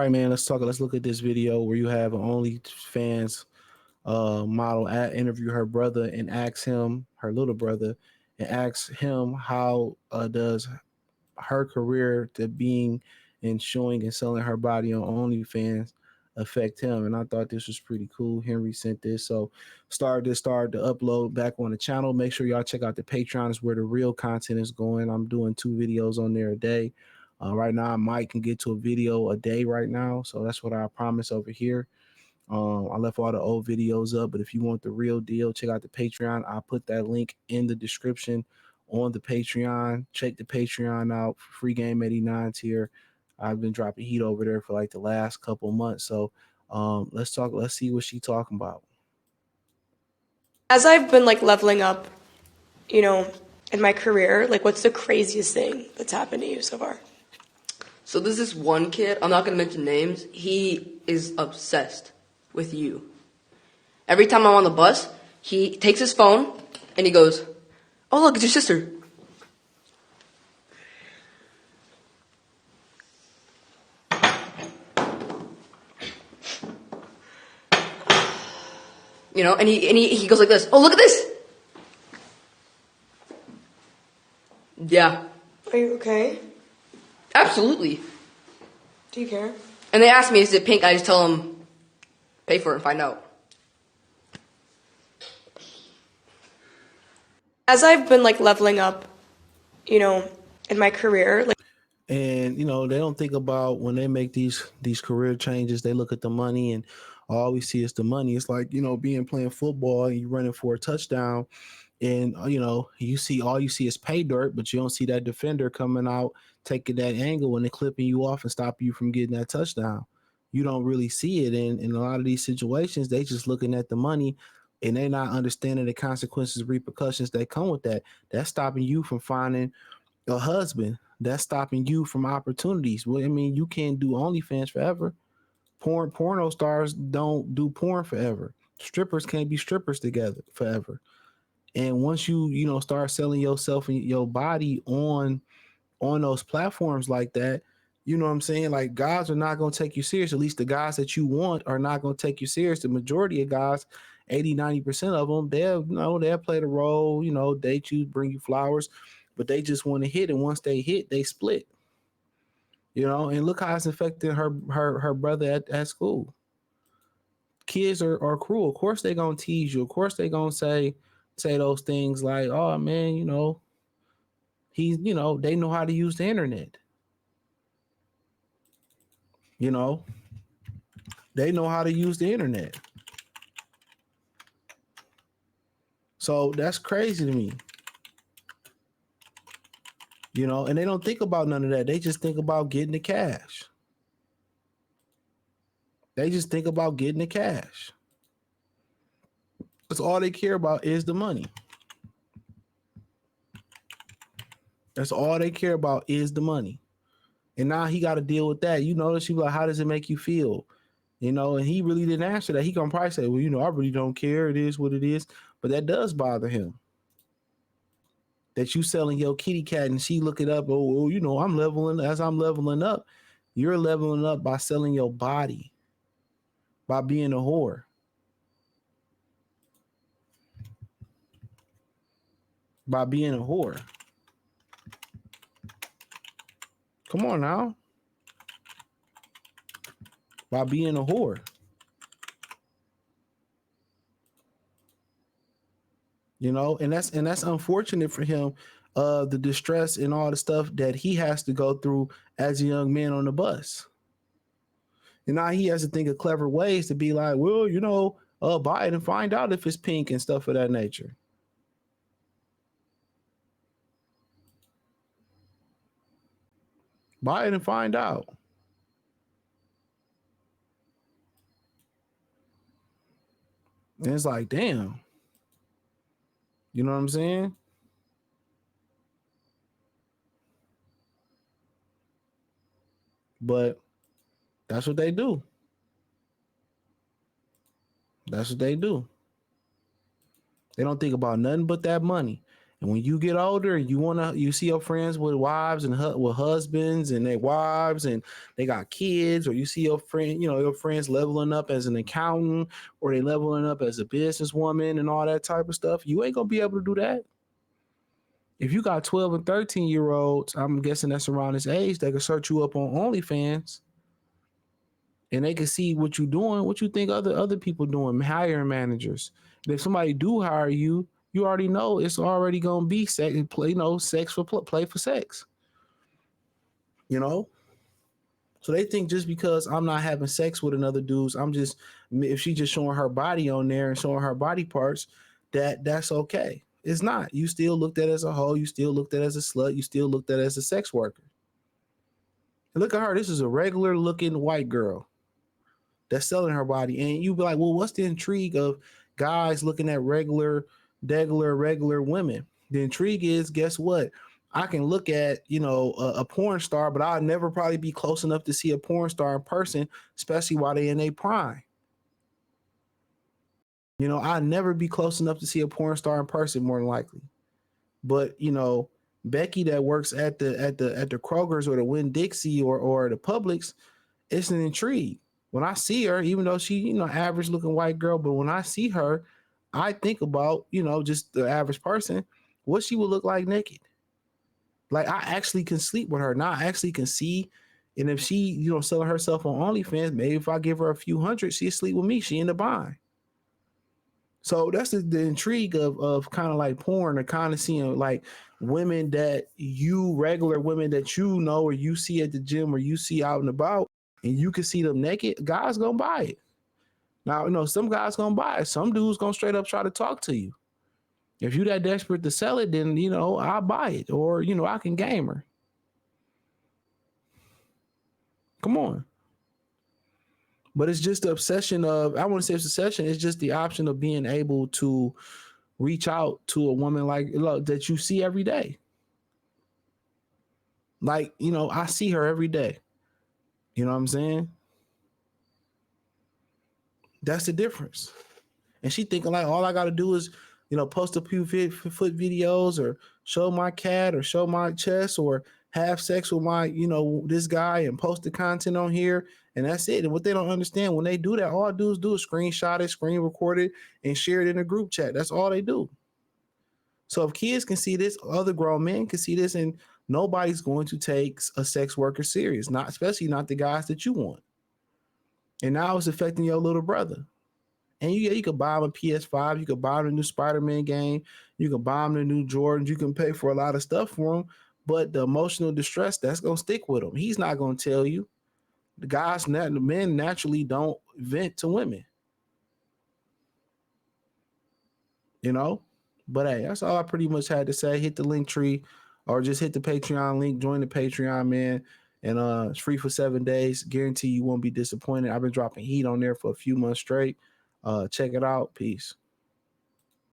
right, man. Let's look at this video where you have an OnlyFans model interview her brother and ask him, her little brother, and ask him how does her career to being and showing and selling her body on OnlyFans affect him. And I thought this was pretty cool. Henry sent this. So started to upload back on the channel. Make sure y'all check out the Patreon, is where the real content is going. I'm doing 2 videos on there a day. Right now, I might can get to a video a day right now. So that's what I promise over here. I left all the old videos up, but if you want the real deal, check out the Patreon. I'll put that link in the description on the Patreon. Check the Patreon out. Free Game 89 tier. I've been dropping heat over there for like the last couple months. So let's talk. Let's see what she's talking about. As I've been like leveling up, in my career, like what's the craziest thing that's happened to you so far? So there's this one kid, I'm not going to mention names, he is obsessed with you. Every time I'm on the bus, he takes his phone and he goes, "Oh look, it's your sister." And he goes like this, "Oh, look at this." Yeah. Are you okay? Absolutely. Do you care? And they ask me, is it pink? I just tell them, pay for it and find out. As I've been like leveling up, in my career, like, and they don't think about when they make these career changes. They look at the money, and all we see is the money. It's like being playing football and you running for a touchdown, and you see is pay dirt, but you don't see that defender coming out taking that angle and then clipping you off and stopping you from getting that touchdown. You don't really see it in a lot of these situations. They just looking at the money, and they're not understanding the consequences, repercussions that come with that. That's stopping you from finding a husband. That's stopping you from opportunities. Well, I mean, you can't do OnlyFans forever. Porno stars don't do porn forever. Strippers can't be strippers together forever. And once you start selling yourself and your body on those platforms like that, you know what I'm saying? Like, guys are not going to take you serious. At least the guys that you want are not going to take you serious. The majority of guys, 80-90% of them, they'll play the role, date you, bring you flowers, but they just want to hit. And once they hit, they split. And look how it's affecting her brother at school. Kids are cruel. Of course they're going to tease you. Of course they're going to say those things like, "Oh man, he's, they know how to use the internet. They know how to use the internet." So that's crazy to me. And they don't think about none of that. They just think about getting the cash. That's all they care about is the money. That's all they care about is the money. And now he got to deal with that. She like, "How does it make you feel?" And he really didn't answer that. He gonna probably say, "Well, I really don't care. It is what it is." But that does bother him. That you selling your kitty cat and she look it up. "Oh, I'm leveling up." You're leveling up by selling your body, by being a whore. By being a whore. Come on now. By being a whore. And that's unfortunate for him. The distress and all the stuff that he has to go through as a young man on the bus. And now he has to think of clever ways to be like, "Well, buy it and find out if it's pink," and stuff of that nature. Buy it and find out. And it's like, damn. You know what I'm saying? But that's what they do. That's what they do. They don't think about nothing but that money. And when you get older and you see your friends with wives and with husbands and their wives and they got kids, or you see your friend, your friends leveling up as an accountant, or they leveling up as a businesswoman and all that type of stuff, you ain't gonna be able to do that. If you got 12 and 13-year-olds, I'm guessing that's around this age, they can search you up on OnlyFans and they can see what you're doing, what you think other people doing, hiring managers. And if somebody do hire you, you already know it's already gonna be sex, play, sex for play for sex. So they think just because I'm not having sex with another dude, if she just showing her body on there and showing her body parts, that's okay. It's not. You still looked at as a hoe. You still looked at as a slut. You still looked at as a sex worker. And look at her. This is a regular looking white girl that's selling her body. And you be like, well, what's the intrigue of guys looking at regular women? The intrigue is, guess what? I can look at, a porn star, but I'll never probably be close enough to see a porn star in person, especially while they in their prime. I'll never be close enough to see a porn star in person, more than likely. But, Becky that works at the Kroger's or the Winn-Dixie or the Publix, it's an intrigue. When I see her, even though she, average looking white girl, but when I see her, I think about, just the average person, what she would look like naked. Like, I actually can sleep with her. Now I actually can see. And if she, selling herself on OnlyFans, maybe if I give her a few hundred, she'll sleep with me. She in the bind. So that's the intrigue of kind of like porn, or kind of seeing like women regular women that or you see at the gym or you see out and about, and you can see them naked. Guys gonna buy it. Now, some guys gonna buy it. Some dudes gonna straight up try to talk to you. If you that desperate to sell it, then, I'll buy it, or, I can game her. Come on. But it's just the obsession of, I want to say it's obsession. It's just the option of being able to reach out to a woman that you see every day. Like, I see her every day. You know what I'm saying? That's the difference. And she thinking like, all I got to do is, post a few foot videos, or show my cat, or show my chest, or have sex with my, this guy, and post the content on here. And that's it. And what they don't understand, when they do that, all dudes do is screenshot it, screen record it, and share it in a group chat. That's all they do. So if kids can see this, other grown men can see this, and nobody's going to take a sex worker serious, especially not the guys that you want. And now it's affecting your little brother. And you could buy him a PS5, you could buy him a new Spider-Man game, you can buy him the new Jordans, you can pay for a lot of stuff for him, but the emotional distress, that's going to stick with him. He's not going to tell you. The men naturally don't vent to women. But hey, that's all I pretty much had to say. Hit the link tree, or just hit the Patreon link, join the Patreon, man. And it's free for 7 days. Guarantee you won't be disappointed. I've been dropping heat on there for a few months straight. Check it out. Peace.